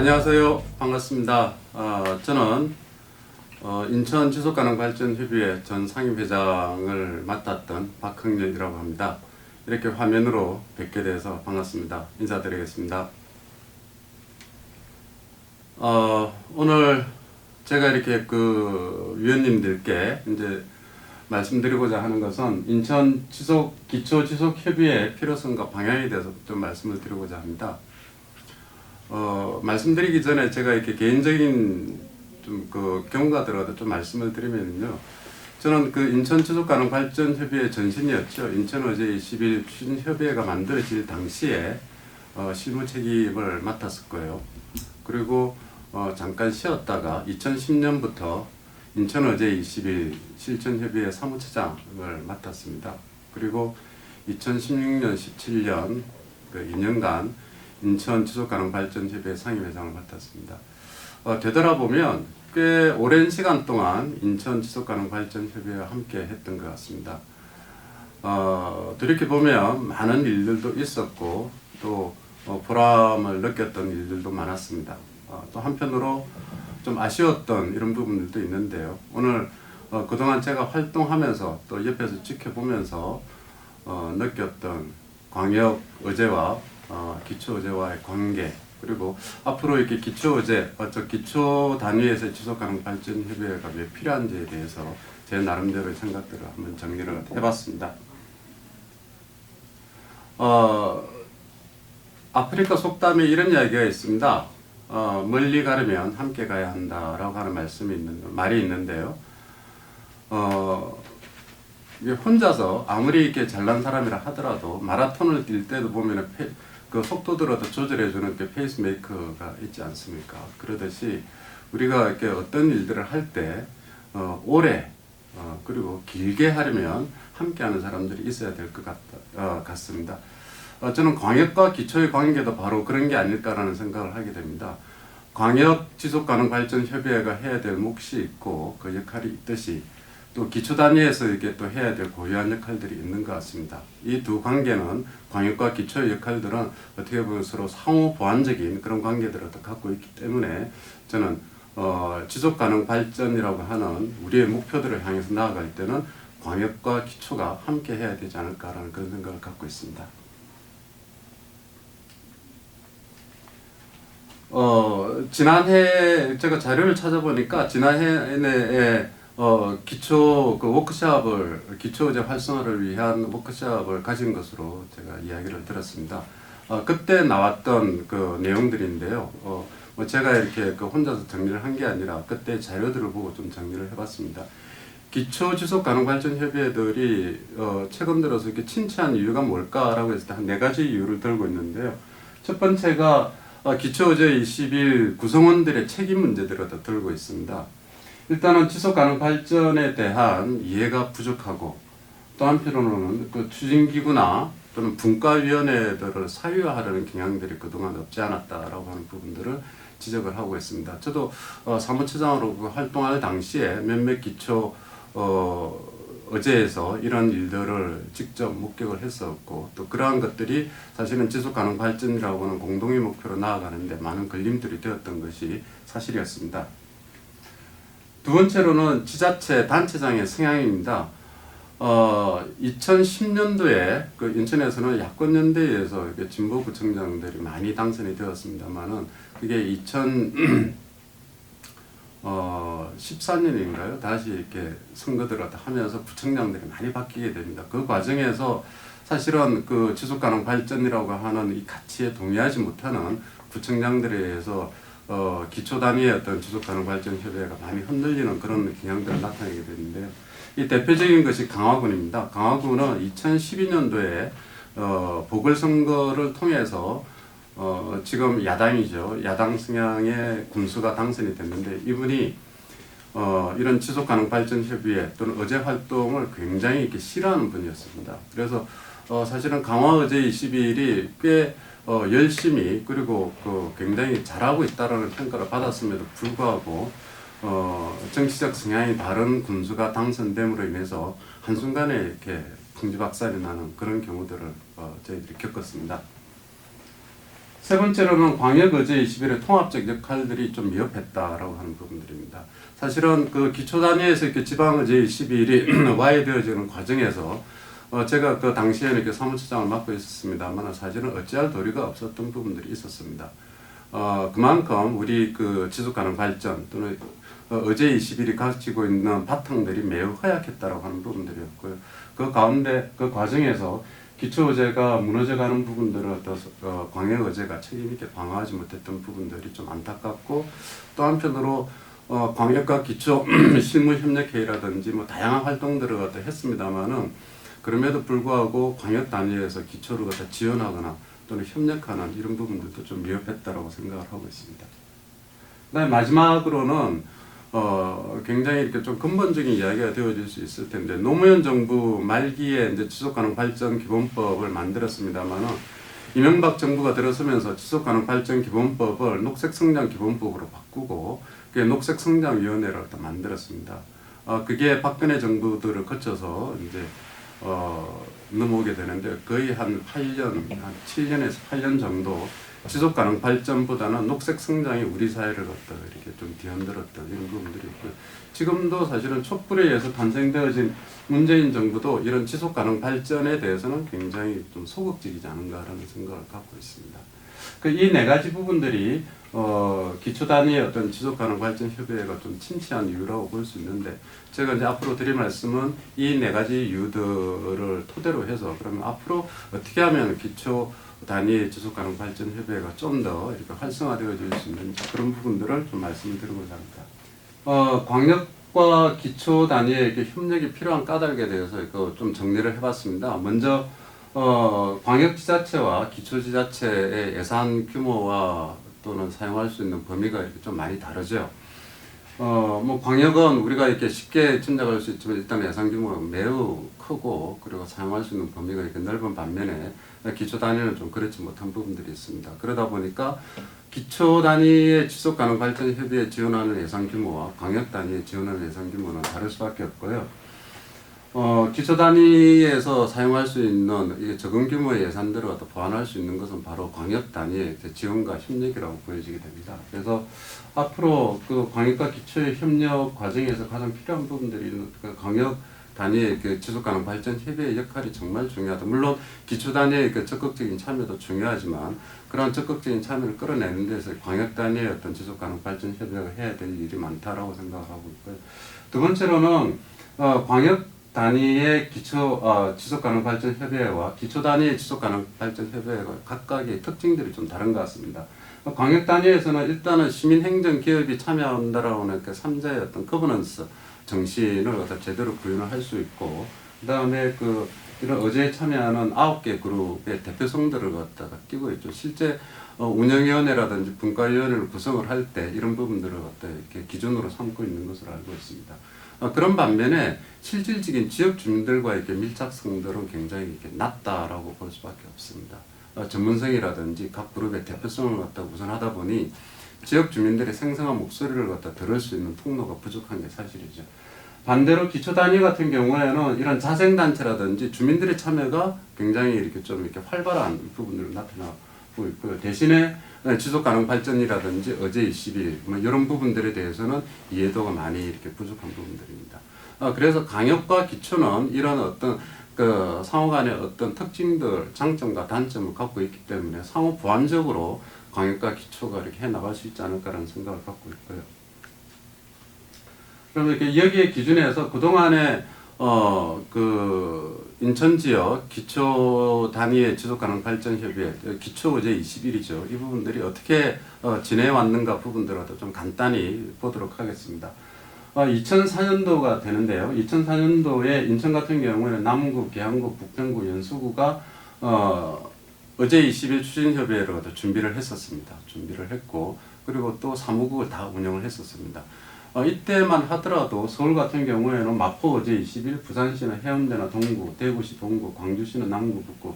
안녕하세요. 반갑습니다. 저는 인천 지속가능발전협의회 전 상임회장을 맡았던 박흥렬이라고 합니다. 이렇게 화면으로 뵙게 돼서 반갑습니다. 인사드리겠습니다. 오늘 제가 이렇게 위원님들께 이제 말씀드리고자 하는 것은 인천 기초지속협의회의 필요성과 방향에 대해서 좀 말씀을 드리고자 합니다. 말씀드리기 전에 제가 이렇게 개인적인 경우가 들어가도 좀 말씀을 드리면요. 저는 인천 지속가능발전협의회 전신이었죠. 인천 어제 20일 추진협의회가 만들어질 당시에 실무 책임을 맡았을 거예요. 그리고 잠깐 쉬었다가 2010년부터 인천 어제 20일 실천협의회 사무처장을 맡았습니다. 그리고 2016년, 17년 2년간 인천 지속가능발전협의회 상임회장을 맡았습니다. 되돌아보면 꽤 오랜 시간 동안 인천 지속가능발전협의회와 함께 했던 것 같습니다. 돌이켜보면 많은 일들도 있었고 또 보람을 느꼈던 일들도 많았습니다. 또 한편으로 좀 아쉬웠던 이런 부분들도 있는데요. 오늘 그동안 제가 활동하면서 또 옆에서 지켜보면서 느꼈던 광역 의제와 기초의제와의 관계, 그리고 앞으로 이렇게 기초의제, 기초 단위에서 지속가능발전협의회가 왜 필요한지에 대해서 제 나름대로의 생각들을 한번 정리를 해봤습니다. 아프리카 속담에 이런 이야기가 있습니다. 멀리 가려면 함께 가야 한다라고 하는 말이 있는데요. 혼자서 아무리 이렇게 잘난 사람이라 하더라도 마라톤을 뛸 때도 보면은 속도들을 조절해주는 페이스메이커가 있지 않습니까? 그러듯이 우리가 이렇게 어떤 일들을 할 때 오래 그리고 길게 하려면 함께하는 사람들이 있어야 될 것 같습니다. 저는 광역과 기초의 관계도 바로 그런 게 아닐까라는 생각을 하게 됩니다. 광역 지속가능발전협의회가 해야 될 몫이 있고 그 역할이 있듯이 또 기초 단위에서 이렇게 또 해야 될 고유한 역할들이 있는 것 같습니다. 이 두 관계는 광역과 기초의 역할들은 어떻게 보면 서로 상호 보완적인 그런 관계들을 갖고 있기 때문에 저는 지속가능 발전이라고 하는 우리의 목표들을 향해서 나아갈 때는 광역과 기초가 함께 해야 되지 않을까라는 그런 생각을 갖고 있습니다. 지난해 제가 자료를 찾아보니까 지난해에 기초 기초의제 활성화를 위한 워크숍을 가진 것으로 제가 이야기를 들었습니다. 그때 나왔던 내용들인데요. 제가 이렇게 혼자서 정리를 한 게 아니라 그때 자료들을 보고 좀 정리를 해봤습니다. 기초 지속가능발전협의회들이 최근 들어서 이렇게 침체한 이유가 뭘까라고 했을 때 한 4가지 이유를 들고 있는데요. 첫 번째가 기초의제 20일 구성원들의 책임 문제들을 들고 있습니다. 일단은 지속가능 발전에 대한 이해가 부족하고 또 한편으로는 추진기구나 또는 분과위원회들을 사유화하려는 경향들이 그동안 없지 않았다라고 하는 부분들을 지적을 하고 있습니다. 저도 사무처장으로 활동할 당시에 몇몇 기초 의제에서 이런 일들을 직접 목격을 했었고 또 그러한 것들이 사실은 지속가능 발전이라고 하는 공동의 목표로 나아가는데 많은 걸림돌이 되었던 것이 사실이었습니다. 두 번째로는 지자체 단체장의 성향입니다. 2010년도에 인천에서는 야권연대에 의해서 진보구청장들이 많이 당선이 되었습니다만은 그게 2014년인가요? 다시 이렇게 선거들을 하면서 구청장들이 많이 바뀌게 됩니다. 그 과정에서 사실은 지속가능 발전이라고 하는 이 가치에 동의하지 못하는 구청장들에 의해서 기초 단위의 어떤 지속가능발전협의회가 많이 흔들리는 그런 경향들을 나타내게 되는데요. 이 대표적인 것이 강화군입니다. 강화군은 2012년도에 보궐선거를 통해서 지금 야당이죠. 야당 성향의 군수가 당선이 됐는데 이분이 이런 지속가능발전협의회 또는 의제 활동을 굉장히 이렇게 싫어하는 분이었습니다. 그래서 사실은 강화의제 21이 꽤 열심히 그리고 굉장히 잘하고 있다는 평가를 받았음에도 불구하고 정치적 성향이 다른 군수가 당선됨으로 인해서 한순간에 이렇게 풍지박살이 나는 그런 경우들을 저희들이 겪었습니다. 세 번째로는 광역 의제 21의 통합적 역할들이 좀 미흡했다라고 하는 부분들입니다. 사실은 그 기초 단위에서 이렇게 지방 의제 21이 와해되어지는 과정에서 제가 그 당시에는 이렇게 사무처장을 맡고 있었습니다만 사실은 어찌할 도리가 없었던 부분들이 있었습니다. 그만큼 우리 그 지속가능 발전 또는 의제 21이 가지고 있는 바탕들이 매우 허약했다라고 하는 부분들이었고요. 그 가운데 그 과정에서 기초의제가 무너져가는 부분들을 광역의제가 책임있게 방어하지 못했던 부분들이 좀 안타깝고, 또 한편으로 광역과 기초 실무협력회의라든지 뭐 다양한 활동들을 했습니다만은 그럼에도 불구하고 광역 단위에서 기초를 지원하거나 또는 협력하는 이런 부분들도 좀 미흡했다라고 생각을 하고 있습니다. 그다음에 마지막으로는 굉장히 이렇게 좀 근본적인 이야기가 되어질 수 있을 텐데, 노무현 정부 말기에 이제 지속가능 발전 기본법을 만들었습니다만은 이명박 정부가 들어서면서 지속가능 발전 기본법을 녹색성장 기본법으로 바꾸고 그게 녹색성장위원회를 또 만들었습니다. 그게 박근혜 정부들을 거쳐서 이제 넘어오게 되는데 거의 한 7년에서 8년 정도 지속가능 발전보다는 녹색 성장이 우리 사회를 이렇게 좀 뒤흔들었던 이런 부분들이 있고요. 지금도 사실은 촛불에 의해서 탄생되어진 문재인 정부도 이런 지속가능 발전에 대해서는 굉장히 좀 소극적이지 않은가라는 생각을 갖고 있습니다. 이 네 가지 부분들이 기초 단위의 어떤 지속가능 발전 협의회가 좀 침체한 이유라고 볼 수 있는데, 제가 이제 앞으로 드릴 말씀은 이 네 가지 이유들을 토대로 해서 그러면 앞으로 어떻게 하면 기초 단위의 지속가능 발전 협의회가 좀 더 이렇게 활성화되어질 수 있는지 그런 부분들을 좀 말씀을 드리고자 합니다. 광역과 기초 단위의 이렇게 협력이 필요한 까닭에 대해서 좀 정리를 해봤습니다. 먼저 광역지자체와 기초지자체의 예산 규모와 또는 사용할 수 있는 범위가 이렇게 좀 많이 다르죠. 뭐 광역은 우리가 이렇게 쉽게 짐작할 수 있지만 일단 예산 규모가 매우 크고 그리고 사용할 수 있는 범위가 이렇게 넓은 반면에 기초 단위는 좀 그렇지 못한 부분들이 있습니다. 그러다 보니까 기초 단위의 지속 가능 발전 협의에 지원하는 예산 규모와 광역 단위에 지원하는 예산 규모는 다를 수밖에 없고요. 기초 단위에서 사용할 수 있는 이게 적은 규모의 예산들을 갖다 보완할 수 있는 것은 바로 광역 단위의 지원과 협력이라고 보여지게 됩니다. 그래서 앞으로 그 광역과 기초의 협력 과정에서 가장 필요한 부분들이 그 광역 단위의 그 지속가능 발전 협의의 역할이 정말 중요하다. 물론 기초 단위의 그 적극적인 참여도 중요하지만 그런 적극적인 참여를 끌어내는 데서 광역 단위의 어떤 지속가능 발전 협의가 해야 될 일이 많다라고 생각하고 있고요. 두 번째로는 광역 단위의 지속가능 발전 협의회와 기초 단위의 지속가능 발전 협의회가 각각의 특징들이 좀 다른 것 같습니다. 광역 단위에서는 일단은 시민행정 기업이 참여한다라고 하는 그 3자의 어떤 거버넌스 정신을 갖다 제대로 구현을 할 수 있고, 그 다음에 이런 의제에 참여하는 9개 그룹의 대표성들을 갖다가 끼고 있죠. 실제 운영위원회라든지 분과위원회를 구성을 할 때 이런 부분들을 갖다 이렇게 기준으로 삼고 있는 것으로 알고 있습니다. 그런 반면에 실질적인 지역 주민들과의 이렇게 밀착성들은 굉장히 이렇게 낮다라고 볼 수밖에 없습니다. 전문성이라든지 각 그룹의 대표성을 갖다 우선하다 보니 지역 주민들의 생생한 목소리를 갖다 들을 수 있는 통로가 부족한 게 사실이죠. 반대로 기초 단위 같은 경우에는 이런 자생단체라든지 주민들의 참여가 굉장히 이렇게 좀 이렇게 활발한 부분으로 나타나고 있고요. 대신에 지속가능 발전이라든지 의제 21 뭐 이런 부분들에 대해서는 이해도가 많이 이렇게 부족한 부분들입니다. 그래서 강역과 기초는 이런 어떤 상호 간의 어떤 특징들, 장점과 단점을 갖고 있기 때문에 상호 보완적으로 광역과 기초가 이렇게 해 나갈 수 있지 않을까라는 생각을 갖고 있고요. 그러면 이렇게 여기에 기준에서 그동안에 인천 지역 기초 단위의 지속 가능 발전 협의회 기초 의제 21이죠. 이 부분들이 어떻게 지내해 왔는가 부분들을 좀 간단히 보도록 하겠습니다. 2004년도가 되는데요. 2004년도에 인천 같은 경우에는 남구, 계양구, 북평구, 연수구가 의제 21 추진협의회를 준비를 했었습니다. 준비를 했고 그리고 또 사무국을 다 운영을 했었습니다. 이때만 하더라도 서울 같은 경우에는 마포 의제 21, 부산시는 해운대나 동구, 대구시 동구, 광주시는 남구, 북구,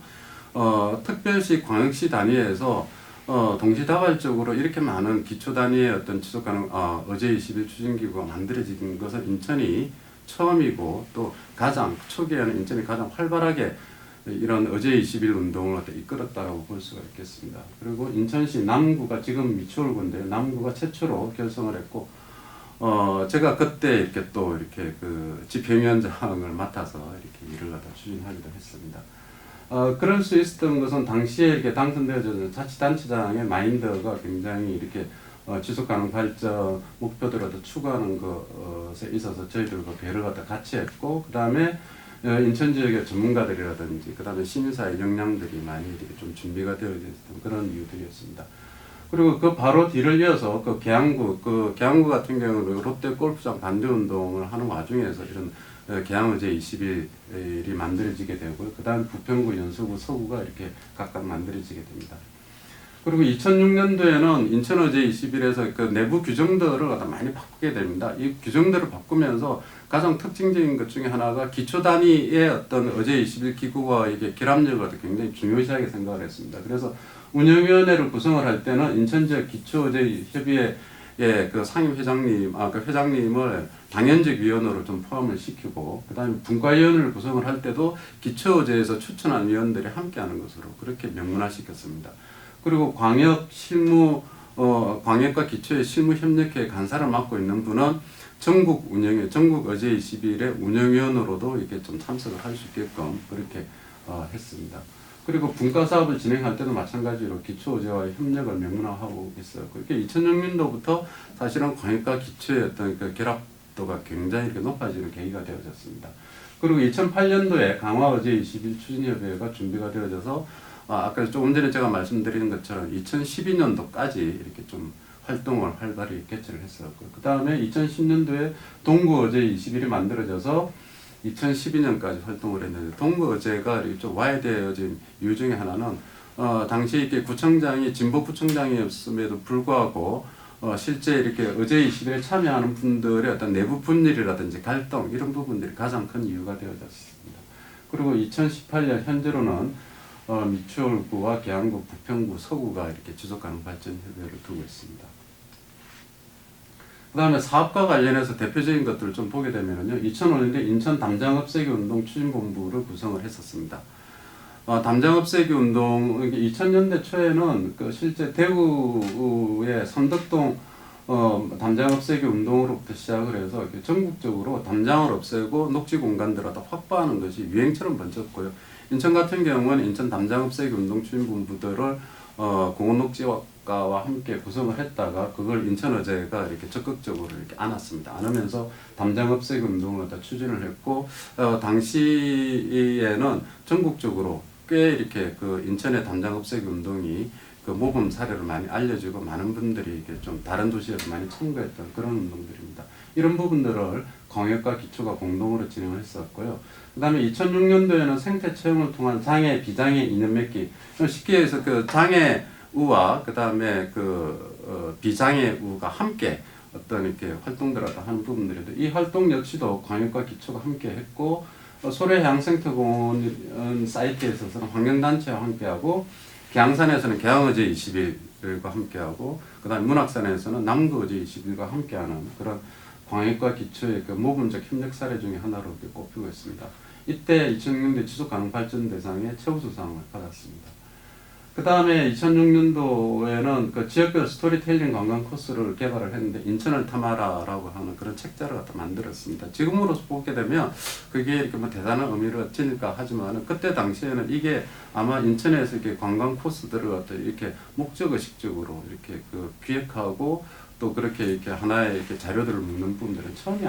특별시, 광역시 단위에서 동시다발적으로 이렇게 많은 기초 단위의 어떤 지속가능 의제 21 추진기구가 만들어진 것은 인천이 처음이고 또 가장 초기에는 인천이 가장 활발하게 이런 어제 20일 운동을 이끌었다고 볼 수가 있겠습니다. 그리고 인천시 남구가 지금 미추홀구인데요. 남구가 최초로 결성을 했고, 제가 그때 이렇게 또 이렇게 그 집행위원장을 맡아서 이렇게 일을 갖다 추진하기도 했습니다. 그럴 수 있었던 것은 당시에 이렇게 당선되어진 자치단체장의 마인드가 굉장히 이렇게 지속가능 발전 목표들을 추구하는 것에 있어서 저희들과 배를 갖다 같이 했고, 그 다음에 인천 지역의 전문가들이라든지, 그 다음에 시민사회 역량들이 많이 이렇게 좀 준비가 되어 있었던 그런 이유들이었습니다. 그리고 그 바로 뒤를 이어서 그 계양구 같은 경우는 롯데 골프장 반대 운동을 하는 와중에서 이런 계양의제 20일이 만들어지게 되고요. 그 다음 부평구, 연수구, 서구가 이렇게 각각 만들어지게 됩니다. 그리고 2006년도에는 인천의제 20일에서 그 내부 규정들을 갖다 많이 바꾸게 됩니다. 이 규정들을 바꾸면서 가장 특징적인 것 중에 하나가 기초 단위의 어떤 의제 20일 기구와 이게 결합력을 굉장히 중요시하게 생각을 했습니다. 그래서 운영위원회를 구성을 할 때는 인천지역 기초의제협의회 그 상임회장님, 그 회장님을 당연직 위원으로 좀 포함을 시키고, 그 다음에 분과위원회를 구성을 할 때도 기초의제에서 추천한 위원들이 함께하는 것으로 그렇게 명문화시켰습니다. 그리고 광역과 기초의 실무협력회 간사를 맡고 있는 분은 전국 의제 20일의 운영위원으로도 이렇게 좀 참석을 할 수 있게끔 그렇게 했습니다. 그리고 분과 사업을 진행할 때도 마찬가지로 기초의제와의 협력을 명문화하고 있어요. 그렇게 2006년도부터 사실은 광역과 기초의 어떤 그 결합도가 굉장히 이렇게 높아지는 계기가 되어졌습니다. 그리고 2008년도에 강화의제 20일 추진협의회가 준비가 되어져서 아까 조금 전에 제가 말씀드린 것처럼 2012년도까지 이렇게 좀 활동을 활발히 개최를 했었고, 그 다음에 2010년도에 동구의제 20일이 만들어져서 2012년까지 활동을 했는데, 동구의제가 좀 와야 되어진 이유 중에 하나는 당시 이렇게 구청장이 진보구청장이었음에도 불구하고 실제 이렇게 의제 20일에 참여하는 분들의 어떤 내부 분열이라든지 갈등 이런 부분들이 가장 큰 이유가 되어졌습니다. 그리고 2018년 현재로는 미추홀구와 계양구, 부평구, 서구가 이렇게 지속가능 발전 협의회를 두고 있습니다. 그 다음에 사업과 관련해서 대표적인 것들을 좀 보게 되면요. 2005년에 인천 담장 없애기 운동 추진본부를 구성을 했었습니다. 담장 없애기 운동, 2000년대 초에는 그 실제 대구의 선덕동 담장 없애기 운동으로부터 시작을 해서 전국적으로 담장을 없애고 녹지 공간들을 다 확보하는 것이 유행처럼 번졌고요. 인천 같은 경우는 인천 담장 없애기 운동 추진본부들을 공원녹지과와 함께 구성을 했다가 그걸 인천의제가 이렇게 적극적으로 이렇게 안았습니다. 안으면서 담장 없애기 운동을 다 추진을 했고, 당시에는 전국적으로 꽤 이렇게 그 인천의 담장 없애기 운동이 그 모범 사례로 많이 알려지고 많은 분들이 이렇게 좀 다른 도시에서 많이 참가했던 그런 운동들입니다. 이런 부분들을 광역과 기초가 공동으로 진행을 했었고요. 그 다음에 2006년도에는 생태 체험을 통한 장애, 비장애 인연 맺기. 쉽게 해서 그 장애우와 그 다음에 비장애우가 함께 어떤 이렇게 활동들을 하는 부분들인데, 이 활동 역시도 광역과 기초가 함께 했고, 소래해양생태공원 사이트에 있어서는 환경단체와 함께하고, 계양산에서는 계양의제 20일과 함께하고, 그 다음에 문학산에서는 남구의제 20일과 함께하는 그런 광역과 기초의 그 모범적 협력 사례 중에 하나로 꼽히고 있습니다. 이때 2006년도 지속가능 발전 대상의 최우수상을 받았습니다. 그 다음에 2006년도에는 그 지역별 스토리텔링 관광 코스를 개발을 했는데, 인천을 탐하라라고 하는 그런 책자를 갖다 만들었습니다. 지금으로서 보게 되면 그게 이렇게 뭐 대단한 의미를 지닐까 하지만, 그때 당시에는 이게 아마 인천에서 이렇게 관광 코스들을 갖다 이렇게 목적의식적으로 이렇게 그 기획하고 또 그렇게 이렇게 하나의 이렇게 자료들을 묶는 부분들은 처음이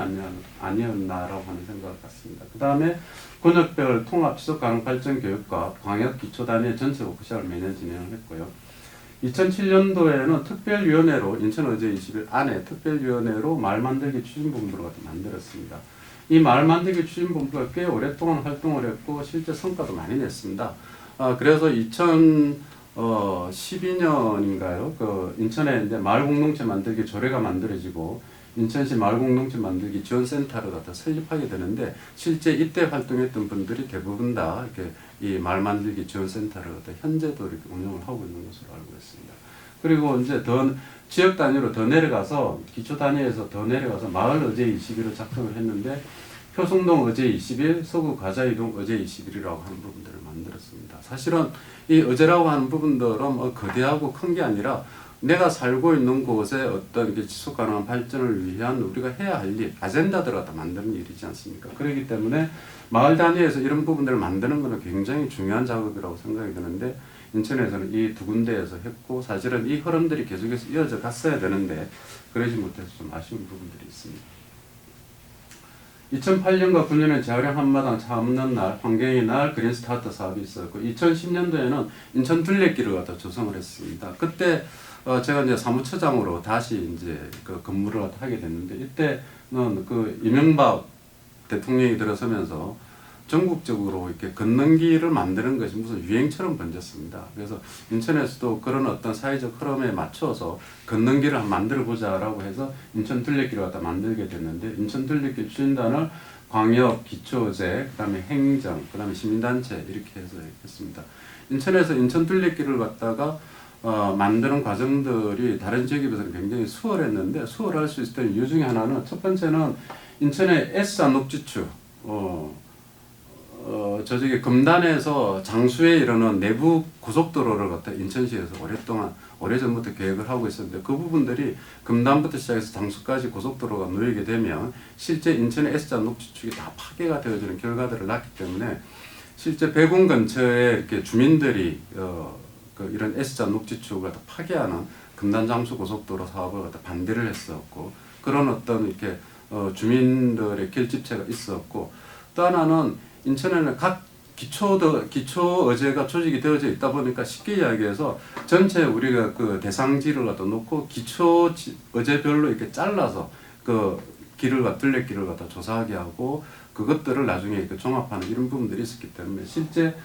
아니었나라고 하는 생각을 갖습니다. 그 다음에 권역별 통합 지속가능 발전 교육과 광역 기초단위 전체 워크숍을 매년 진행을 했고요. 2007년도에는 특별위원회로 인천의제 20일 안에 특별위원회로 마을 만들기 추진본부를 만들었습니다. 이 마을 만들기 추진본부가 꽤 오랫동안 활동을 했고 실제 성과도 많이 냈습니다. 그래서 12년인가요? 그 인천에 이제 마을 공동체 만들기 조례가 만들어지고 인천시 마을 공동체 만들기 지원센터를 갖다 설립하게 되는데, 실제 이때 활동했던 분들이 대부분 다 이렇게 이 마을 만들기 지원센터를 갖다 현재도 이렇게 운영을 하고 있는 것으로 알고 있습니다. 그리고 이제 더 지역 단위로 더 내려가서 기초 단위에서 더 내려가서 마을 의제 20일을 작성을 했는데, 표성동 의제 20일, 서구 가자이동 의제 20일이라고 하는 부분들을 만들었습니다. 사실은 이 의제라고 하는 부분들은 뭐 거대하고 큰 게 아니라 내가 살고 있는 곳에 어떤 지속 가능한 발전을 위한 우리가 해야 할 일, 아젠다들을 갖다 만드는 일이지 않습니까? 그렇기 때문에 마을 단위에서 이런 부분들을 만드는 것은 굉장히 중요한 작업이라고 생각이 드는데, 인천에서는 이 두 군데에서 했고, 사실은 이 흐름들이 계속해서 이어져 갔어야 되는데 그러지 못해서 좀 아쉬운 부분들이 있습니다. 2008년과 9년에 재활용 한마당 차 없는 날, 환경의 날, 그린 스타트 사업이 있었고, 2010년도에는 인천 둘레길을 갖다 조성을 했습니다. 그때 제가 이제 사무처장으로 다시 이제 그 근무를 하게 됐는데, 이때는 그 이명박 대통령이 들어서면서 전국적으로 이렇게 걷는 길을 만드는 것이 무슨 유행처럼 번졌습니다. 그래서 인천에서도 그런 어떤 사회적 흐름에 맞춰서 걷는 길을 한번 만들어 보자라고 해서 인천 둘레길을 갖다 만들게 됐는데, 인천 둘레길 추진단을 광역, 기초제, 그다음에 행정, 그다음에 시민단체 이렇게 해서 했습니다. 인천에서 인천 둘레길을 갖다가 만드는 과정들이 다른 지역에 비해서는 굉장히 수월했는데, 수월할 수 있었던 이유 중에 하나는, 첫 번째는 인천의 S자 녹지축, 저쪽에 금단에서 장수에 이르는 내부 고속도로를 갖다 인천시에서 오래전부터 계획을 하고 있었는데, 그 부분들이 금단부터 시작해서 장수까지 고속도로가 놓이게 되면 실제 인천의 S자 녹지축이 다 파괴가 되어지는 결과들을 낳기 때문에, 실제 배군 근처에 이렇게 주민들이 이런 S자 녹지축을 갖다 파괴하는 금단 장수 고속도로 사업을 갖다 반대를 했었고, 그런 어떤 이렇게 주민들의 결집체가 있었고, 또 하나는 인천에는 각 기초 의제가 조직이 되어져 있다 보니까, 쉽게 이야기해서 전체 우리가 그 대상지를 갖다 놓고 기초 의제별로 이렇게 잘라서 그 둘레길을 갖다 조사하게 하고, 그것들을 나중에 이렇게 종합하는 이런 부분들이 있었기 때문에, 실제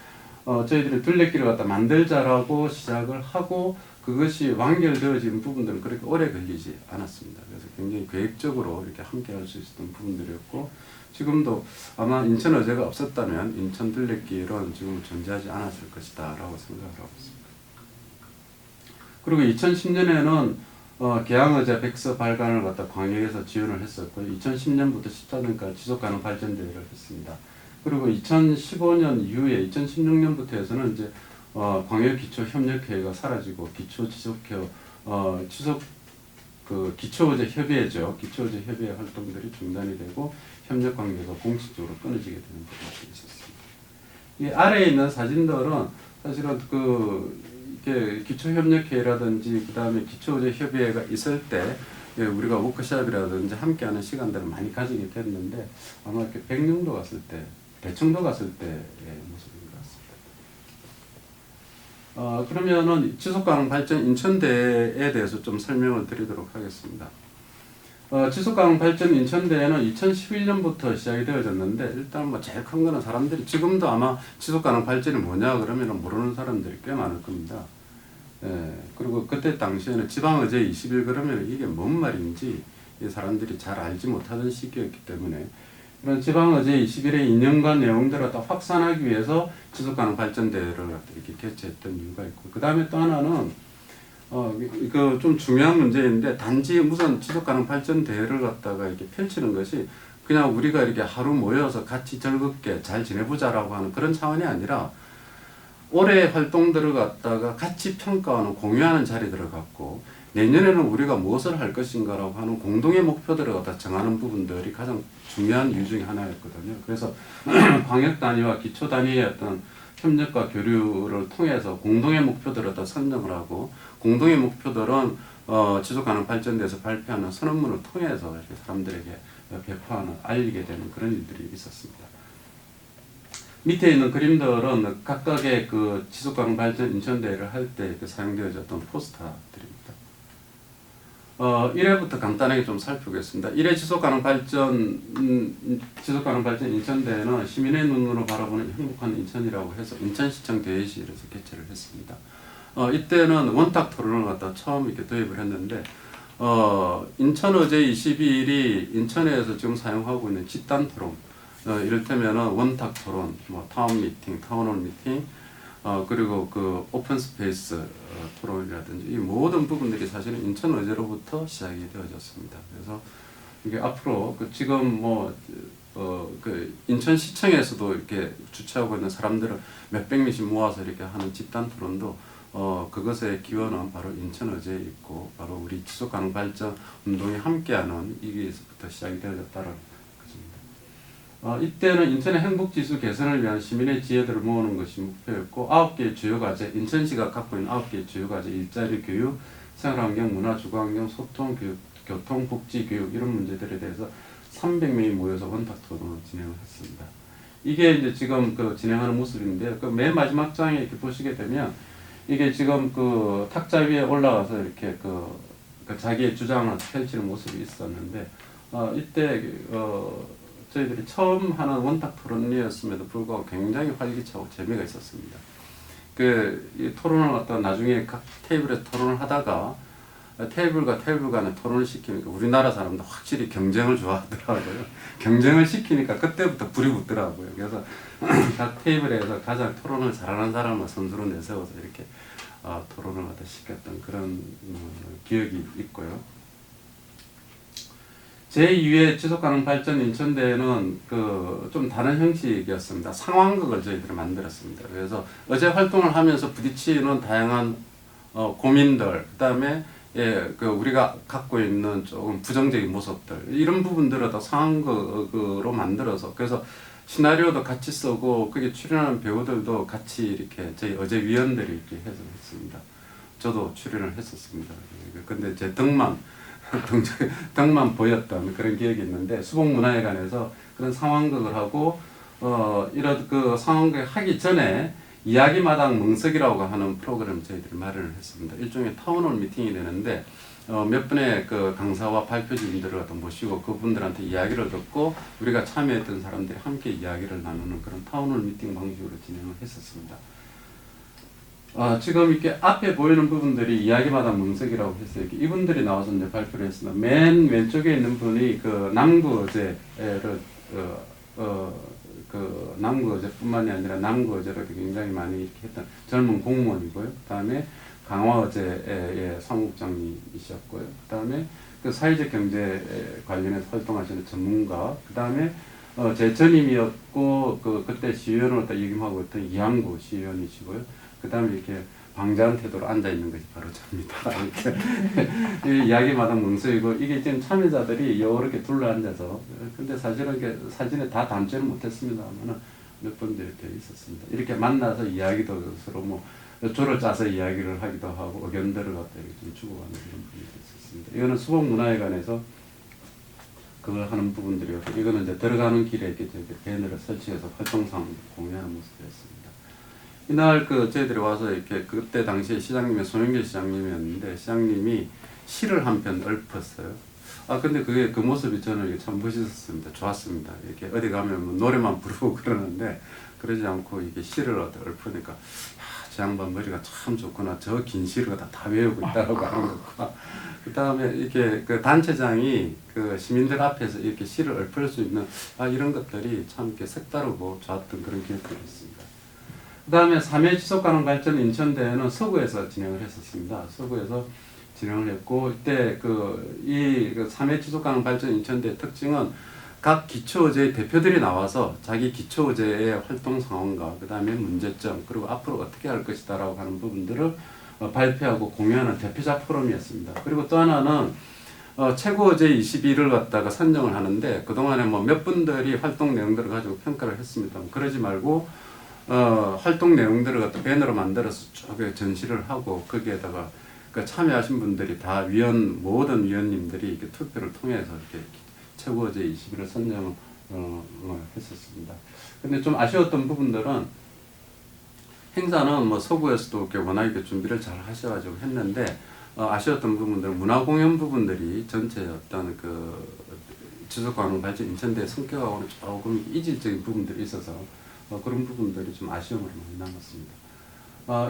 저희들이 둘레길을 갖다 만들자라고 시작을 하고 그것이 완결되어진 부분들은 그렇게 오래 걸리지 않았습니다. 그래서 굉장히 계획적으로 이렇게 함께 할 수 있었던 부분들이었고, 지금도 아마 인천 의제가 없었다면 인천 둘레길은 지금 존재하지 않았을 것이다 라고 생각을 하고 있습니다. 그리고 2010년에는 계양의제 백서 발간을 갖다 광역에서 지원을 했었고, 2010년부터 14년까지 지속가능 발전대회를 했습니다. 그리고 2015년 이후에 2016년부터 해서는 이제 광역기초협력회의가 사라지고 기초의제 협의회죠. 기초의제 협의회 활동들이 중단이 되고 협력관계가 공식적으로 끊어지게 되는 부분이 있었습니다. 이 아래에 있는 사진들은 사실은 이게 기초협력회의라든지 그다음에 기초의제 협의회가 있을 때 우리가 워크숍이라든지 함께하는 시간들을 많이 가지게 됐는데, 아마 이렇게 백령도 갔을 때, 대청도 갔을 때의 모습인 것 같습니다. 그러면은 지속가능 발전 인천대에 대해서 좀 설명을 드리도록 하겠습니다. 지속가능 발전 인천대회는 2011년부터 시작이 되어졌는데, 일단 뭐 제일 큰 거는 사람들이 지금도 아마 지속가능 발전이 뭐냐 그러면 모르는 사람들이 꽤 많을 겁니다. 그리고 그때 당시에는 지방의제 20일 그러면 이게 뭔 말인지 사람들이 잘 알지 못하던 시기였기 때문에, 이런 지방의제 20일의 2년간 내용들을 다 확산하기 위해서 지속가능 발전대회를 이렇게 개최했던 이유가 있고, 그 다음에 또 하나는 이거 좀 중요한 문제인데, 단지 무슨 지속가능 발전대회를 갖다가 이렇게 펼치는 것이 그냥 우리가 이렇게 하루 모여서 같이 즐겁게 잘 지내보자라고 하는 그런 차원이 아니라, 올해 활동들을 갖다가 같이 평가하는, 공유하는 자리들을 갖고, 내년에는 우리가 무엇을 할 것인가라고 하는 공동의 목표들을 갖다 정하는 부분들이 가장 중요한 이유 중에 하나였거든요. 그래서 광역 단위와 기초 단위의 어떤 협력과 교류를 통해서 공동의 목표들을 갖다 선정을 하고, 공동의 목표들은 지속가능 발전대에서 발표하는 선언문을 통해서 이렇게 사람들에게 배포하는, 알리게 되는 그런 일들이 있었습니다. 밑에 있는 그림들은 각각의 그 지속가능 발전 인천대회를 할 때 사용되어졌던 포스터들입니다. 1회부터 간단하게 좀 살펴보겠습니다. 1회 지속가능 발전 인천대회는 시민의 눈으로 바라보는 행복한 인천이라고 해서 인천시청 대회실에서 개최를 했습니다. 이때는 원탁 토론을 갖다 처음 이렇게 도입을 했는데, 인천의제 22일이 인천에서 지금 사용하고 있는 집단 토론, 이를테면 원탁 토론, 타운 미팅, 타운홀 미팅, 그리고 그 오픈 스페이스 토론이라든지 이 모든 부분들이 사실은 인천 의제로부터 시작이 되어졌습니다. 그래서 이게 앞으로 지금 그 인천시청에서도 이렇게 주최하고 있는 사람들을 몇백 명씩 모아서 이렇게 하는 집단 토론도 그것의 기원은 바로 인천어제에 있고 바로 우리 지속가능 발전 운동이 함께하는 이게서부터 시작이 되어졌다는 것입니다. 이때는 인천의 행복지수 개선을 위한 시민의 지혜들을 모으는 것이 목표였고 9개의 주요 과제, 인천시가 갖고 있는 9개의 주요 과제, 일자리, 교육, 생활환경, 문화, 주거환경, 소통, 교육, 교통, 복지, 교육 이런 문제들에 대해서 300명이 모여서 원탁 토론을 진행을 했습니다. 이게 이제 지금 그 진행하는 모습인데 그 맨 마지막 장에 이렇게 보시게 되면 이게 지금 그 탁자 위에 올라가서 이렇게 그 자기의 주장을 펼치는 모습이 있었는데 이때 저희들이 처음 하는 원탁 토론이었음에도 불구하고 굉장히 활기차고 재미가 있었습니다. 이 토론을 갖다 나중에 각 테이블에서 토론을 하다가 테이블과 테이블 간에 토론을 시키니까 우리나라 사람도 확실히 경쟁을 좋아하더라고요. 경쟁을 시키니까 그때부터 불이 붙더라고요. 그래서 각 테이블에서 가장 토론을 잘하는 사람을 선수로 내세워서 이렇게 토론을 갖다 시켰던 그런 기억이 있고요. 제2회 지속가능 발전 인천대회는 좀 다른 형식이었습니다. 상황극을 저희들이 만들었습니다. 그래서 어제 활동을 하면서 부딪히는 다양한 고민들, 그 다음에 우리가 갖고 있는 조금 부정적인 모습들 이런 부분들을 다 상황극으로 만들어서 그래서 시나리오도 같이 쓰고 거기 출연하는 배우들도 같이 이렇게 저희 어제 위원들이 이렇게 해서 했습니다. 저도 출연을 했었습니다. 근데 제 등만 보였던 그런 기억이 있는데 수복문화회관에서 그런 상황극을 하고 이런 그 상황극 하기 전에 이야기마당 멍석이라고 하는 프로그램 저희들이 마련을 했습니다. 일종의 타운홀 미팅이 되는데 몇 분의 그 강사와 발표진들을 갖다 모시고 그분들한테 이야기를 듣고 우리가 참여했던 사람들이 함께 이야기를 나누는 그런 타운홀 미팅 방식으로 진행을 했었습니다. 지금 이렇게 앞에 보이는 부분들이 이야기마당 멍석이라고 해서 이렇게 이분들이 나와서 이제 발표를 했습니다. 맨 왼쪽에 있는 분이 그 남구어제를 그 남구어제뿐만이 아니라 남구어제로 굉장히 많이 이렇게 했던 젊은 공무원이고요. 그 다음에 강화어제의 사무국장이셨고요. 그 다음에 그 사회적 경제 관련해서 활동하시는 전문가. 그 다음에 제 전임이었고 그때 시의원으로 역임하고 있던 이항구 시의원이시고요. 그 다음에 이렇게 방자한 태도로 앉아 있는 것이 바로 저입니다. 이렇게 이야기마다 멍석이고 이게 지금 참여자들이 이렇게 둘러앉아서 근데 사실은 이게 사진에 다 담지는 못했습니다만 몇 분들 이렇게 있었습니다. 이렇게 만나서 이야기도 서로 뭐 조를 짜서 이야기를 하기도 하고 의견들을 갖다 이렇게 좀 주고받는 그런 분위기 있었습니다. 이거는 수복문화회관에서 그걸 하는 부분들이었고 이거는 이제 들어가는 길에 이렇게 배너를 설치해서 활동상 공유하는 모습이었습니다. 이날 저희들이 와서 이렇게 그때 당시에 시장님이 손영길 시장님이었는데 시장님이 시를 한 편 읊었어요. 근데 그 모습이 저는 참 멋있었습니다. 좋았습니다. 이렇게 어디 가면 뭐 노래만 부르고 그러는데 그러지 않고 이게 시를 읊으니까 저 양반 머리가 참 좋구나. 저 긴 시를 다 외우고 있다고 하는 것과 그 다음에 이렇게 그 단체장이 그 시민들 앞에서 이렇게 시를 읊을 수 있는 이런 것들이 참 이렇게 색다르고 좋았던 그런 기억들이 있습니다. 그 다음에 3회 지속가능 발전 인천대회는 서구에서 진행을 했었습니다. 서구에서 진행을 했고 이때 이 3회 지속가능 발전 인천대회 특징은 각 기초의제의 대표들이 나와서 자기 기초의제의 활동 상황과 그 다음에 문제점 그리고 앞으로 어떻게 할 것이다 라고 하는 부분들을 발표하고 공유하는 대표자 포럼이었습니다. 그리고 또 하나는 최고의제 22를 갖다가 선정을 하는데 그동안에 뭐 몇 분들이 활동 내용들을 가지고 평가를 했습니다. 그러지 말고 활동 내용들을 갖다 배너로 만들어서 쭉 전시를 하고 거기에다가 참여하신 분들이 다 모든 위원님들이 이렇게 투표를 통해서 이렇게 최고의제 21을 선정을 했었습니다. 근데 좀 아쉬웠던 부분들은 행사는 뭐 서구에서도 워낙에 준비를 잘 하셔가지고 했는데 아쉬웠던 부분들은 문화공연 부분들이 전체 어떤 지속가능 발전 인천대회 성격하고는 조금 이질적인 부분들이 있어서 그런 부분들이 좀 아쉬움으로 많이 남았습니다.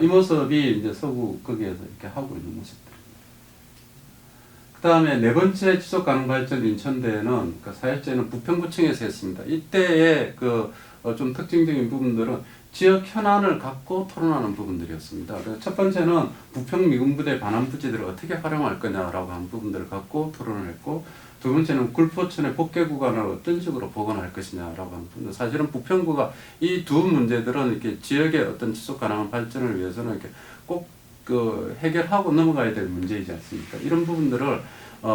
이 모습이 이제 서구 거기에서 이렇게 하고 있는 모습들입니다. 그 다음에 네 번째 지속가능 발전 인천대회는 사회제는 부평구청에서 했습니다. 이때의 좀 특징적인 부분들은 지역 현안을 갖고 토론하는 부분들이었습니다. 첫 번째는 부평 미군부대 반환부지들을 어떻게 활용할 거냐라고 하는 부분들을 갖고 토론을 했고 두 번째는 굴포천의 복개 구간을 어떤 식으로 복원할 것이냐라고 하는 부분. 사실은 부평구가 이 두 문제들은 이렇게 지역의 어떤 지속 가능한 발전을 위해서는 이렇게 꼭 그 해결하고 넘어가야 될 문제이지 않습니까? 이런 부분들을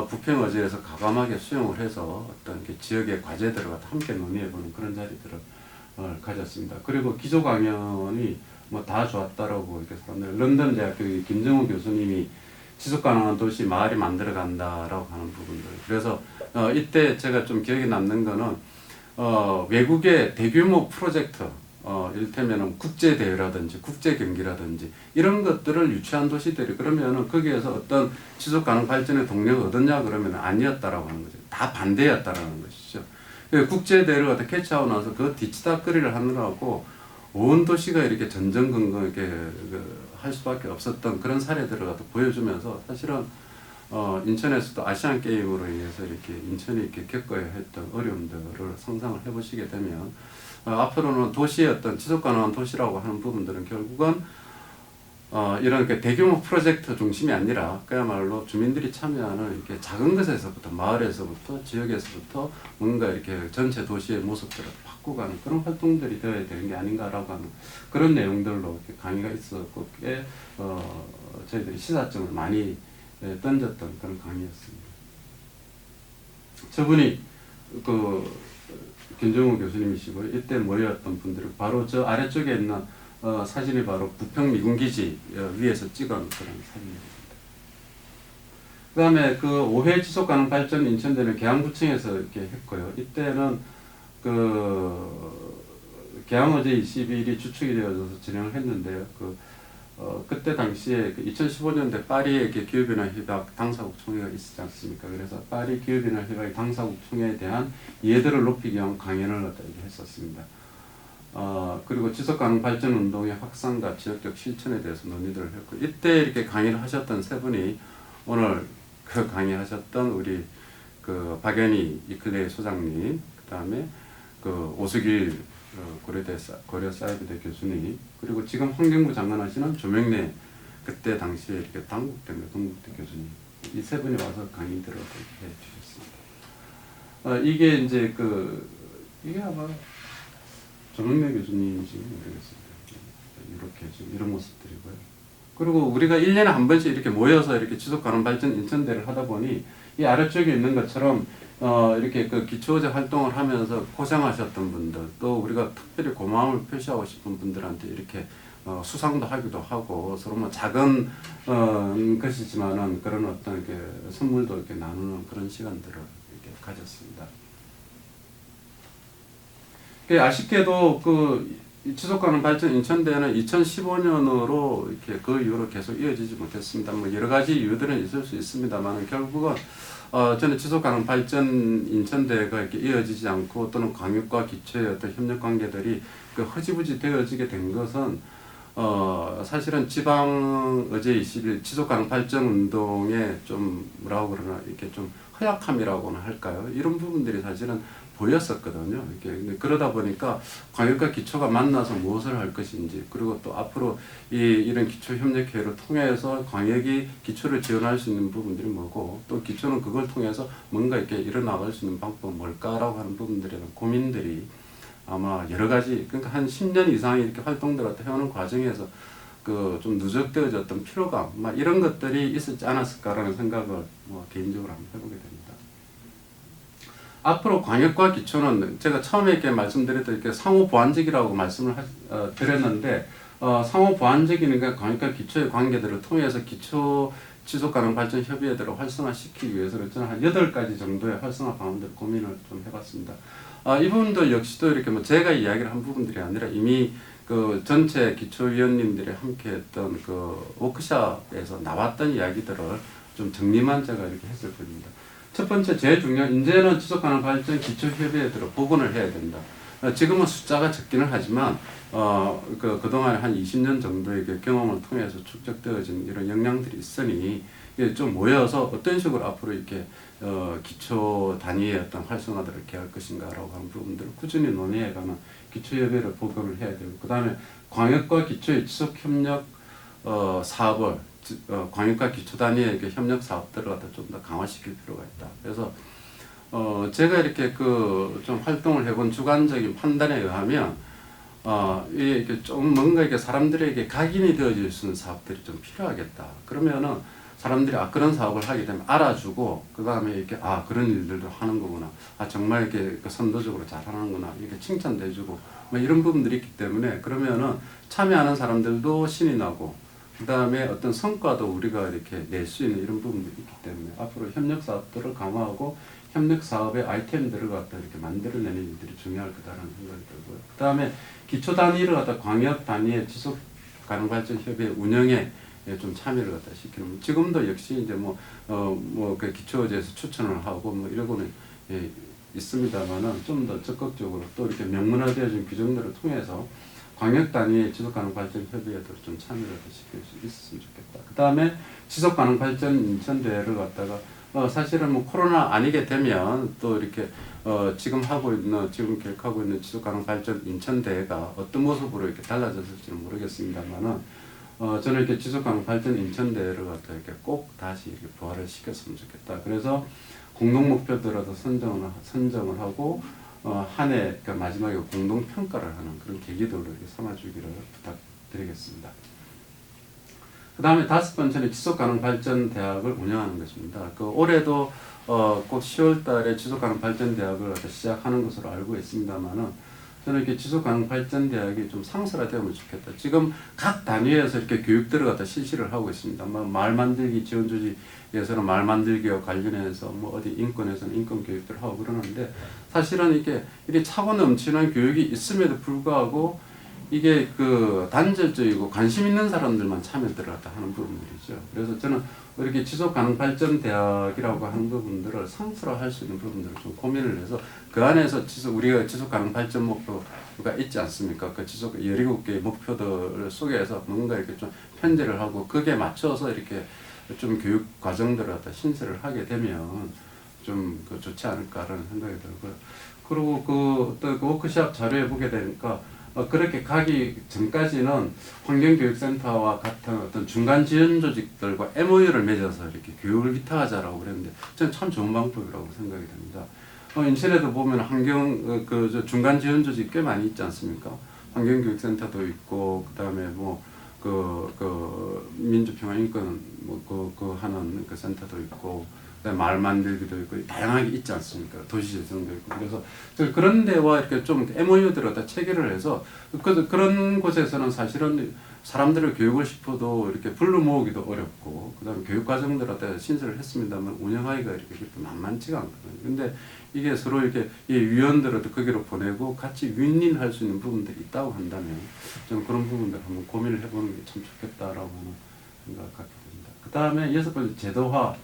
부평어제에서 과감하게 수용을 해서 어떤 이렇게 지역의 과제들을 함께 논의해보는 그런 자리들을 가졌습니다. 그리고 기조 강연이 뭐 다 좋았다라고 이렇게 사람들, 런던 대학교의 김정우 교수님이 지속 가능한 도시 마을이 만들어 간다라고 하는 부분들. 그래서 이때 제가 좀 기억에 남는 거는 외국의 대규모 프로젝트, 이를테면 국제 대회라든지 국제 경기라든지 이런 것들을 유치한 도시들이 그러면은 거기에서 어떤 지속 가능 발전의 동력을 얻었냐 그러면 아니었다라고 하는 거죠. 다 반대였다라는 것이죠. 국제 대회를 갖다 캐치하고 나서 그 뒤치다거리를 하느라고 온 도시가 이렇게 전전긍긍 이렇게 할 수밖에 없었던 그런 사례들을 갖다 보여주면서 사실은 인천에서도 아시안 게임으로 인해서 이렇게 인천이 이렇게 겪어야 했던 어려움들을 상상을 해보시게 되면 앞으로는 도시의 어떤 지속 가능한 도시라고 하는 부분들은 결국은 이런 대규모 프로젝트 중심이 아니라 그야말로 주민들이 참여하는 이렇게 작은 것에서부터 마을에서부터 지역에서부터 뭔가 이렇게 전체 도시의 모습들을 바꾸가는 그런 활동들이 되어야 되는 게 아닌가라고 하는 그런 내용들로 이렇게 강의가 있었고 저희들이 시사점을 많이 던졌던 그런 강의였습니다. 저분이 김정우 교수님이시고 이때 모였던 분들은 바로 저 아래쪽에 있는 사진이 바로 부평 미군기지 위에서 찍은 그런 사진입니다. 그 다음에 그 5회 지속가능 발전 인천대는 계양구청에서 이렇게 했고요. 이때는 계양어제 20일이 주축이 되어져서 진행을 했는데요. 그때 당시에 2015년대 파리에 이렇게 기후변화 협약 당사국 총회가 있었지 않습니까? 그래서 파리 기후변화 협약 당사국 총회에 대한 이해도를 높이기 위한 강연을 이렇게 했었습니다. 그리고 지속가능 발전 운동의 확산과 지역적 실천에 대해서 논의를 했고, 이때 이렇게 강의를 하셨던 세 분이 오늘 그 강의하셨던 우리 박연희 이클레이 소장님, 그 다음에 오수길 고려 사이버대 교수님, 그리고 지금 환경부 장관 하시는 조명래 그때 당시에 이렇게 동국대 교수님, 이 세 분이 와서 강의들을 해 주셨습니다. 이게 이제 이게 아마 조명래 교수님이신지 모르겠습니다. 이렇게 지금 이런 모습들이고요. 그리고 우리가 1년에 한 번씩 이렇게 모여서 이렇게 지속가능 발전 인천대를 하다 보니 이 아래쪽에 있는 것처럼 이렇게 기초제 활동을 하면서 고생하셨던 분들, 또 우리가 특별히 고마움을 표시하고 싶은 분들한테 이렇게 수상도 하기도 하고 서로 뭐 작은 것이지만은 그런 어떤 이렇게 선물도 이렇게 나누는 그런 시간들을 이렇게 가졌습니다. 아쉽게도 지속가능 발전 인천대는 2015년으로 이렇게 그 이후로 계속 이어지지 못했습니다. 뭐 여러 가지 이유들은 있을 수 있습니다만 결국은 저는 지속가능 발전 인천대가 이렇게 이어지지 않고 또는 광역과 기초의 어떤 협력 관계들이 허지부지 되어지게 된 것은 사실은 지방 어제 20일 지속가능 발전 운동의 좀 뭐라고 그러나 이렇게 좀 허약함이라고나 할까요? 이런 부분들이 사실은 보였었거든요. 이렇게 그러다 보니까 광역과 기초가 만나서 무엇을 할 것인지, 그리고 또 앞으로 이런 기초협력회를 통해서 광역이 기초를 지원할 수 있는 부분들이 뭐고, 또 기초는 그걸 통해서 뭔가 이렇게 일어나갈 수 있는 방법은 뭘까라고 하는 부분들에 대한 고민들이 아마 여러 가지, 그러니까 한 10년 이상 이렇게 활동들을 해오는 과정에서 좀 누적되어졌던 피로감, 이런 것들이 있었지 않았을까라는 생각을 개인적으로 한번 해보게 됩니다. 앞으로 광역과 기초는 제가 처음에 이렇게 말씀드렸던 이렇게 상호 보완적이라고 말씀을 드렸는데, 상호 보완적인 광역과 기초의 관계들을 통해서 기초 지속 가능 발전 협의회들을 활성화시키기 위해서는 저는 한 8가지 정도의 활성화 방안들을 고민을 좀 해봤습니다. 이 부분도 역시도 이렇게 제가 이야기를 한 부분들이 아니라 이미 전체 기초위원님들이 함께 했던 워크숍에서 나왔던 이야기들을 좀 정리만 제가 이렇게 했을 뿐입니다. 첫 번째, 제일 중요한, 이제는 지속가능 발전 기초협의회들을 복원을 해야 된다. 지금은 숫자가 적기는 하지만, 그동안 한 20년 정도의 경험을 통해서 축적되어진 이런 역량들이 있으니, 좀 모여서 어떤 식으로 앞으로 이렇게, 기초 단위의 어떤 활성화들을 기할 것인가라고 하는 부분들을 꾸준히 논의해가는 기초협의회를 복원을 해야 되고, 그 다음에 광역과 기초의 지속협력, 사업을 광역과 기초 단위의 협력 사업들을 좀 더 강화시킬 필요가 있다. 그래서 제가 이렇게 좀 활동을 해본 주관적인 판단에 의하면 이게 좀 뭔가 이게 사람들에게 각인이 되어질 수 있는 사업들이 좀 필요하겠다. 그러면은 사람들이 그런 사업을 하게 되면 알아주고 그 다음에 이렇게 그런 일들도 하는 거구나. 정말 이렇게 선도적으로 잘하는구나. 이렇게 칭찬도 해주고 뭐 이런 부분들이 있기 때문에 그러면은 참여하는 사람들도 신이 나고 그 다음에 어떤 성과도 우리가 이렇게 낼 수 있는 이런 부분들이 있기 때문에 앞으로 협력 사업들을 강화하고 협력 사업의 아이템들을 갖다 이렇게 만들어내는 일들이 중요할 거다라는 생각이 들고요. 그 다음에 기초 단위를 갖다 광역 단위의 지속 가능 발전 협의 운영에 좀 참여를 갖다 시키는. 지금도 역시 이제 그 기초제에서 추천을 하고 뭐 이러고는 있습니다만은 좀 더 적극적으로 또 이렇게 명문화되어진 규정들을 통해서 광역 단위의 지속 가능 발전 협의에도 좀 참여를 시킬 수 있었으면 좋겠다. 그 다음에 지속 가능 발전 인천 대회를 갖다가 사실은 뭐 코로나 아니게 되면 또 이렇게 지금 계획하고 있는 지속 가능 발전 인천 대회가 어떤 모습으로 이렇게 달라졌을지는 모르겠습니다만은 저는 이렇게 지속 가능 발전 인천 대회를 갖다 이렇게 꼭 다시 이렇게 부활을 시켰으면 좋겠다. 그래서 공동 목표들어도 선정을 하고 한 해 그러니까 마지막에 공동 평가를 하는 그런 계기들로 이렇게 삼아주기를 부탁드리겠습니다. 그 다음에 5번째는 지속가능 발전 대학을 운영하는 것입니다. 올해도 곧 10월달에 지속가능 발전 대학을 시작하는 것으로 알고 있습니다만은 저는 이렇게 지속가능 발전 대학이 좀 상설화되면 좋겠다. 지금 각 단위에서 이렇게 교육들을 갖다 실시를 하고 있습니다. 말 만들기 지원 조직에서는 말 만들기와 관련해서 어디 인권에서는 인권 교육들을 하고 그러는데 사실은 이게 차고 넘치는 교육이 있음에도 불구하고 이게 단절적이고 관심 있는 사람들만 참여들을 갖다 하는 부분들이죠. 그래서 저는 이렇게 지속 가능 발전 대학이라고 하는 부분들을 상설화할 수 있는 부분들을 좀 고민을 해서 그 안에서 우리가 지속 가능 발전 목표가 있지 않습니까? 그 17개의 목표들 속에서 뭔가 이렇게 좀 편제를 하고 거기에 맞춰서 이렇게 좀 교육 과정들을 갖다 신설을 하게 되면 좀 좋지 않을까라는 생각이 들고요. 그리고 또 워크숍 자료에 보게 되니까 그렇게 가기 전까지는 환경교육센터와 같은 어떤 중간 지원 조직들과 MOU를 맺어서 이렇게 교육을 위탁하자라고 그랬는데 저는 참 좋은 방법이라고 생각이 됩니다. 인천에도 보면 중간 지원 조직 꽤 많이 있지 않습니까? 환경교육센터도 있고 그다음에 민주평화인권 하는 그 센터도 있고 말 만들기도 있고 다양하게 있지 않습니까? 도시재생도 있고 그래서 그런 데와 이렇게 좀 MOU들을 다 체결을 해서 그런 곳에서는 사실은 사람들을 교육을 싶어도 이렇게 불러 모으기도 어렵고 그다음에 교육 과정들을 다 신설을 했습니다만 운영하기가 이렇게 만만치가 않거든요. 근데 이게 서로 이렇게 이 위원들을 거기로 보내고 같이 윈윈할 수 있는 부분들이 있다고 한다면 좀 그런 부분들 한번 고민을 해보는 게 참 좋겠다라고 생각을 갖게 됩니다. 그 다음에 6번째 제도화.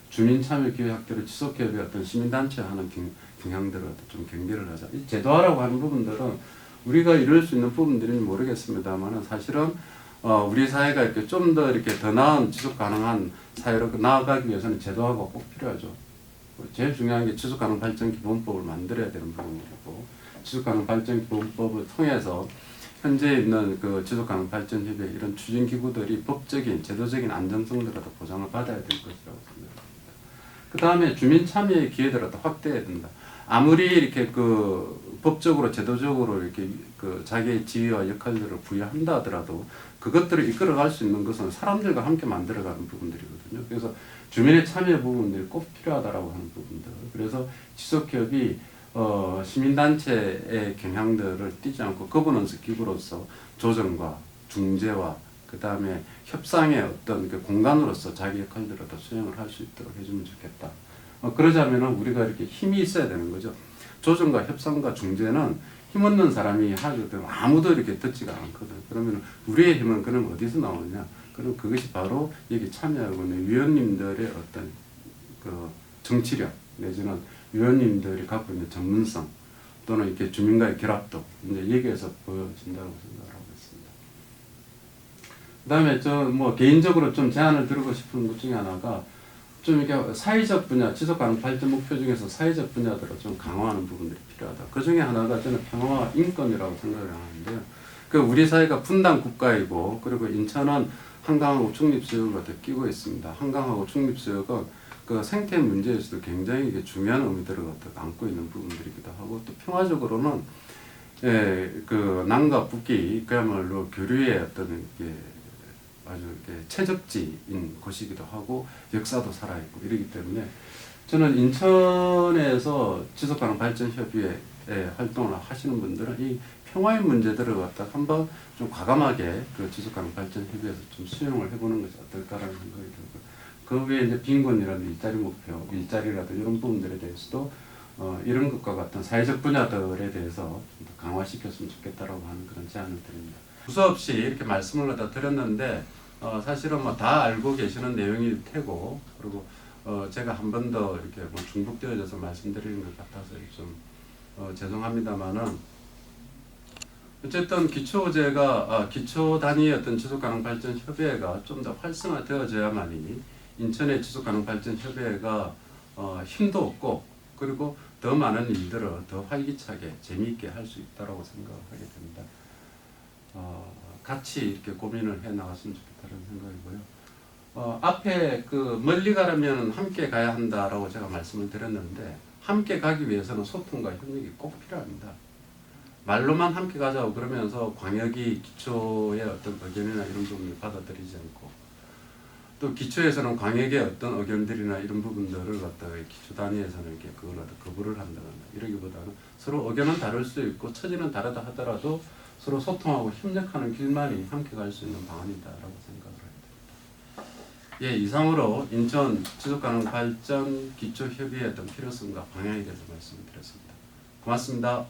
주민참여기회학교를 지속협의 어떤 시민단체와 하는 경향들을 좀 경계를 하자. 이 제도화라고 하는 부분들은 우리가 이룰 수 있는 부분들인지 모르겠습니다만 사실은 우리 사회가 이렇게 좀 더 이렇게 더 나은 지속 가능한 사회로 나아가기 위해서는 제도화가 꼭 필요하죠. 제일 중요한 게 지속 가능 발전 기본법을 만들어야 되는 부분이고 지속 가능 발전 기본법을 통해서 현재 있는 그 지속 가능 발전 협의 이런 추진 기구들이 법적인 제도적인 안정성들을 보장을 받아야 될 것이라고 생각합니다. 그 다음에 주민 참여의 기회들을 확대해야 된다. 아무리 이렇게 법적으로 제도적으로 이렇게 자기의 지위와 역할들을 부여한다 하더라도 그것들을 이끌어갈 수 있는 것은 사람들과 함께 만들어가는 부분들이거든요. 그래서 주민의 참여 부분들이 꼭 필요하다라고 하는 부분들. 그래서 지속협이 시민단체의 경향들을 띄지 않고 거버넌스 기구로서 조정과 중재와 그 다음에 협상의 어떤 공간으로서 자기 역할들을 더 수행을 할 수 있도록 해주면 좋겠다. 그러자면은 우리가 이렇게 힘이 있어야 되는 거죠. 조정과 협상과 중재는 힘없는 사람이 하게 되면 아무도 이렇게 듣지가 않거든. 그러면 우리의 힘은 그럼 어디서 나오느냐? 그럼 그것이 바로 여기 참여하고 있는 위원님들의 어떤 정치력 내지는 위원님들이 갖고 있는 전문성 또는 이렇게 주민과의 결합도 이제 여기에서 보여진다고 생각하고 있습니다. 그다음에 개인적으로 좀 제안을 드리고 싶은 것 중에 하나가 좀 이렇게 사회적 분야, 지속 가능 발전 목표 중에서 사회적 분야들을 좀 강화하는 부분들이 필요하다. 그 중에 하나가 저는 평화와 인권이라고 생각을 하는데요. 우리 사회가 분단 국가이고 그리고 인천은 한강하고 중립수역을 끼고 있습니다. 한강하고 중립수역은 그 생태 문제에서도 굉장히 이게 중요한 의미들을 갖다 안고 있는 부분들이기도 하고 또 평화적으로는 그 남과 북이 그야말로 교류의 어떤 이게 아주 이렇게 최적지인 곳이기도 하고 역사도 살아있고 이러기 때문에 저는 인천에서 지속가능 발전 협의회 활동을 하시는 분들은 이 평화의 문제들을 갖다 한번 좀 과감하게 그 지속가능 발전 협의회에서 좀 수용을 해보는 것이 어떨까라는 생각이 들고 그 외에 이제 빈곤이라든지 일자리 목표, 일자리라든지 이런 부분들에 대해서도 이런 것과 같은 사회적 분야들에 대해서 좀 더 강화시켰으면 좋겠다라고 하는 그런 제안을 드립니다. 두서없이 이렇게 말씀을 갖다 드렸는데 사실은 뭐 다 알고 계시는 내용일 테고 그리고 제가 한 번 더 이렇게 뭐 중복되어져서 말씀드리는 것 같아서 좀 죄송합니다만은 어쨌든 기초 단위의 어떤 지속가능 발전 협의회가 좀 더 활성화되어져야만이 인천의 지속가능 발전 협의회가 힘도 없고 그리고 더 많은 일들을 더 활기차게 재미있게 할 수 있다라고 생각을 하게 됩니다. 같이 이렇게 고민을 해 나갔으면 좋겠다는 생각이고요. 앞에 그 멀리 가려면 함께 가야 한다라고 제가 말씀을 드렸는데 함께 가기 위해서는 소통과 협력이 꼭 필요합니다. 말로만 함께 가자고 그러면서 광역이 기초의 어떤 의견이나 이런 부분을 받아들이지 않고 또 기초에서는 광역의 어떤 의견들이나 이런 부분들을 갖다가 기초 단위에서는 이렇게 그걸 갖다 거부를 한다거나 이러기보다는 서로 의견은 다를 수 있고 처지는 다르다 하더라도 서로 소통하고 협력하는 길만이 함께 갈 수 있는 방안이다라고 생각을 합니다. 예, 이상으로 인천 지속가능 발전 기초협의회 어떤 필요성과 방향에 대해서 말씀드렸습니다. 고맙습니다.